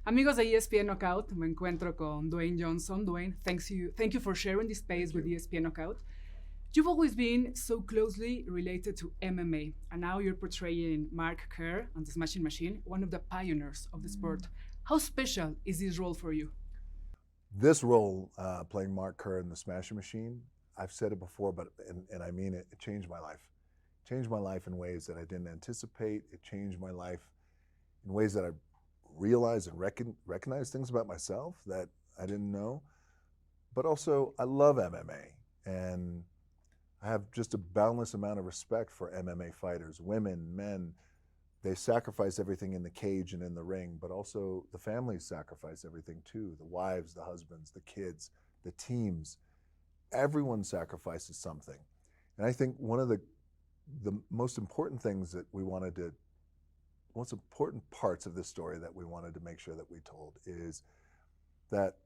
Amigos de ESPN Knockout, me encuentro con Dwayne Johnson. Dwayne, thank you for sharing this space with ESPN Knockout. You've always been so closely related to MMA, and now you're portraying Mark Kerr on the Smashing Machine, one of the pioneers of the sport. How special is this role for you? This role, playing Mark Kerr in the Smashing Machine, I've said it before, but and I mean it, it changed my life. It changed my life in ways that I didn't anticipate. It changed my life in ways that I realized and recognized things about myself that I didn't know. But also, I love MMA, and I have just a boundless amount of respect for MMA fighters, women, men. They sacrifice everything in the cage and in the ring, but also the families sacrifice everything too. The wives, the husbands, the kids, the teams. Everyone sacrifices something. And I think one of the most important things that we wanted to, most important parts of this story that we wanted to make sure that we told is that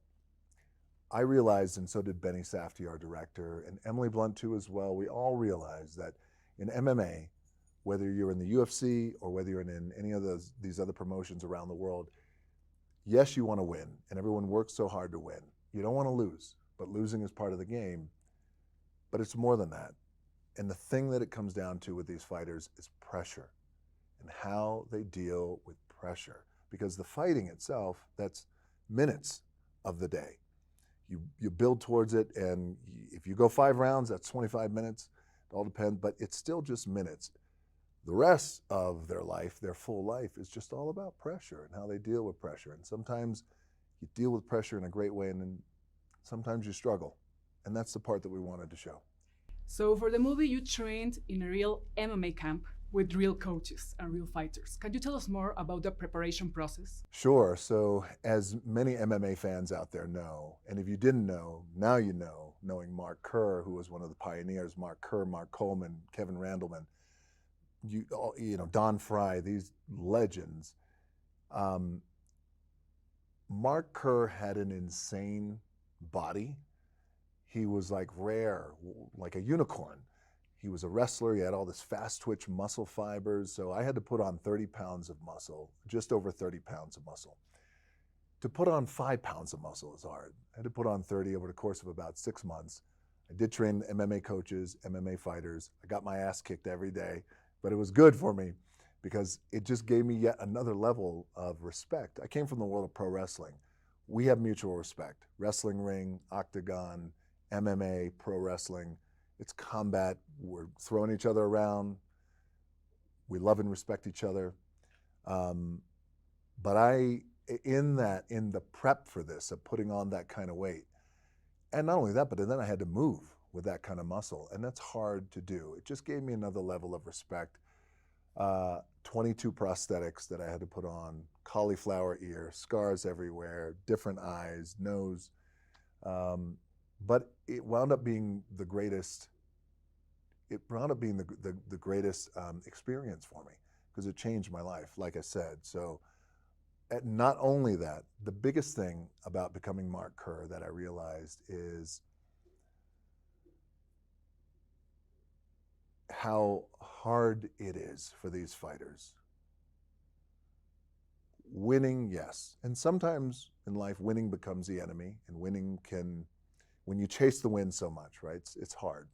I realized, and so did Benny Safdie, our director, and Emily Blunt too as well, we all realized that in MMA, whether you're in the UFC or whether you're in any of these other promotions around the world, yes, you want to win, and everyone works so hard to win. You don't want to lose, but losing is part of the game. But it's more than that. And the thing that it comes down to with these fighters is pressure and how they deal with pressure. Because the fighting itself, that's minutes of the day. You build towards it, and if you go 5 rounds, that's 25 minutes. It all depends, but it's still just minutes. The rest of their life, their full life, is just all about pressure and how they deal with pressure. And sometimes you deal with pressure in a great way, and then sometimes you struggle. And that's the part that we wanted to show. So, for the movie, you trained in a real MMA camp with real coaches and real fighters. Can you tell us more about the preparation process? Sure. So, as many MMA fans out there know, and if you didn't know, now you know, knowing Mark Kerr, who was one of the pioneers, Mark Kerr, Mark Coleman, Kevin Randleman, you know, Don Fry, these legends. Mark Kerr had an insane body. He was like rare, like a unicorn. He was a wrestler. He had all this fast twitch muscle fibers. So I had to put on 30 pounds of muscle, just over 30 pounds of muscle. To put on 5 pounds of muscle is hard. I had to put on 30 over the course of about 6 months. I did train MMA coaches, MMA fighters. I got my ass kicked every day, but it was good for me because it just gave me yet another level of respect. I came from the world of pro wrestling. We have mutual respect. Wrestling ring, octagon, MMA, pro wrestling. It's combat. We're throwing each other around. We love and respect each other. But in the prep for this, of putting on that kind of weight, and not only that, but then I had to move with that kind of muscle, and that's hard to do. It just gave me another level of respect. 22 prosthetics that I had to put on, cauliflower ear, scars everywhere, different eyes, nose. But it wound up being the greatest. It wound up being the greatest experience for me because it changed my life, like I said. So, not only that, the biggest thing about becoming Mark Kerr that I realized is how hard it is for these fighters. Winning, yes, and sometimes in life, winning becomes the enemy, and winning can, when you chase the win so much, right? It's hard.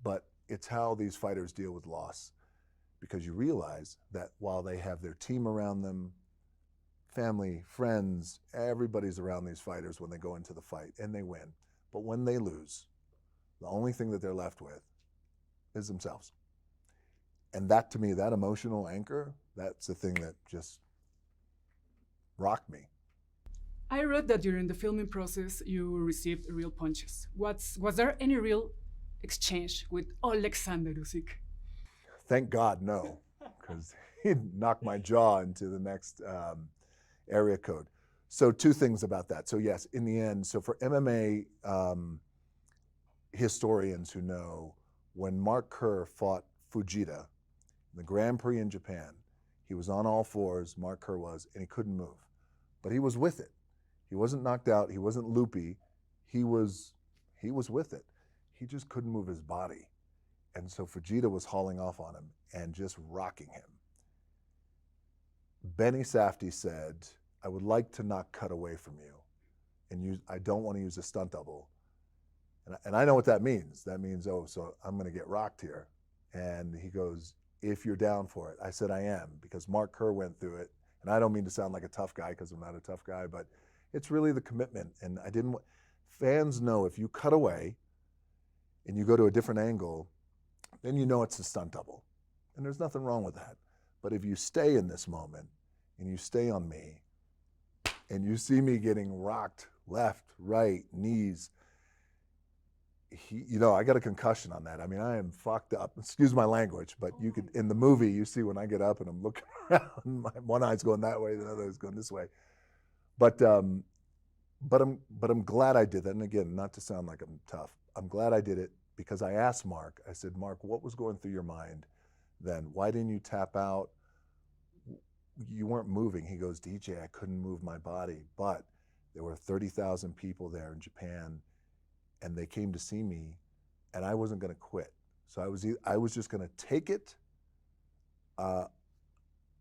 But it's how these fighters deal with loss, because you realize that while they have their team around them, family, friends, everybody's around these fighters when they go into the fight and they win. But when they lose, the only thing that they're left with is themselves. And that, to me, that emotional anchor, that's the thing that just rocked me. I read that during the filming process you received real punches. Was there any real exchange with Alexander Usyk? Thank God, no, because he'd knock my jaw into the next area code. So 2 things about that. So yes, in the end, so for MMA historians who know, when Mark Kerr fought Fujita in the Grand Prix in Japan, he was on all fours, Mark Kerr was, and he couldn't move. But he was with it. He wasn't knocked out, he wasn't loopy, he was with it. He just couldn't move his body. And so Fujita was hauling off on him and just rocking him. Benny Safdie said, I would like to not cut away from you, and I don't want to use a stunt double. And I know what that means. That means, oh, so I'm going to get rocked here. And he goes, if you're down for it. I said, I am, because Mark Kerr went through it. And I don't mean to sound like a tough guy, because I'm not a tough guy, but it's really the commitment. And fans know if you cut away and you go to a different angle, then you know it's a stunt double. And there's nothing wrong with that. But if you stay in this moment and you stay on me and you see me getting rocked left, right, knees, I got a concussion on that. I mean, I am fucked up. Excuse my language, but you could, in the movie, you see when I get up and I'm looking around, one eye's going that way, the other eye's going this way. But I'm glad I did that. And again, not to sound like I'm tough, I'm glad I did it, because I asked Mark, I said, Mark, what was going through your mind then? Why didn't you tap out? You weren't moving. He goes, DJ, I couldn't move my body, but there were 30,000 people there in Japan, and they came to see me, and I wasn't going to quit. So I was just going to take it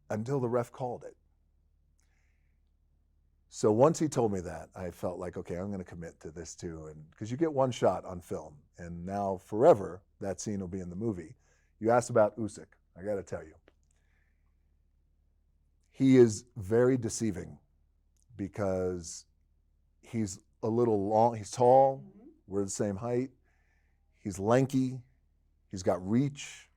until the ref called it. So once he told me that, I felt like, okay, I'm going to commit to this too. And because you get one shot on film, and now forever that scene will be in the movie. You asked about Usyk. I got to tell you, he is very deceiving, because he's a little long. He's tall. We're the same height. He's lanky. He's got reach,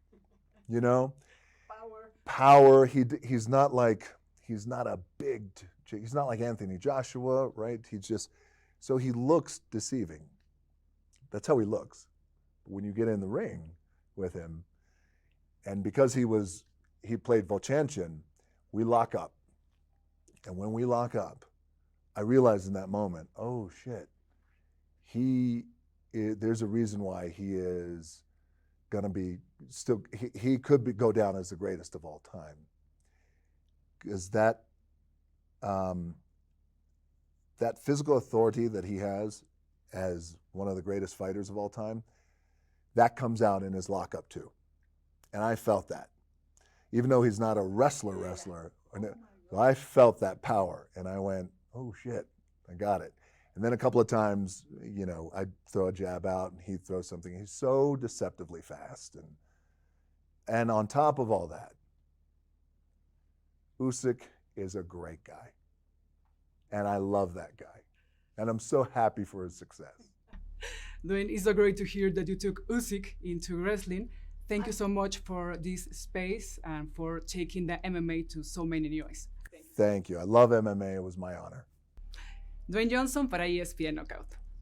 Power. He's not a big, he's not like Anthony Joshua, right? So he looks deceiving. That's how he looks. When you get in the ring with him, and because he played Volchanchin, we lock up. And when we lock up, I realized in that moment, oh shit, there's a reason why he is going to be still, he could go down as the greatest of all time. Because that physical authority that he has as one of the greatest fighters of all time, that comes out in his lockup too. And I felt that. Even though he's not a wrestler, I felt that power, and I went, oh shit, I got it. And then a couple of times, I'd throw a jab out and he'd throw something. He's so deceptively fast. And on top of all that, Usyk is a great guy. And I love that guy. And I'm so happy for his success. Dwayne, it's so great to hear that you took Usyk into wrestling. Thank you so much for this space and for taking the MMA to so many new eyes. Thank you. I love MMA. It was my honor. Dwayne Johnson para ESPN Knockout.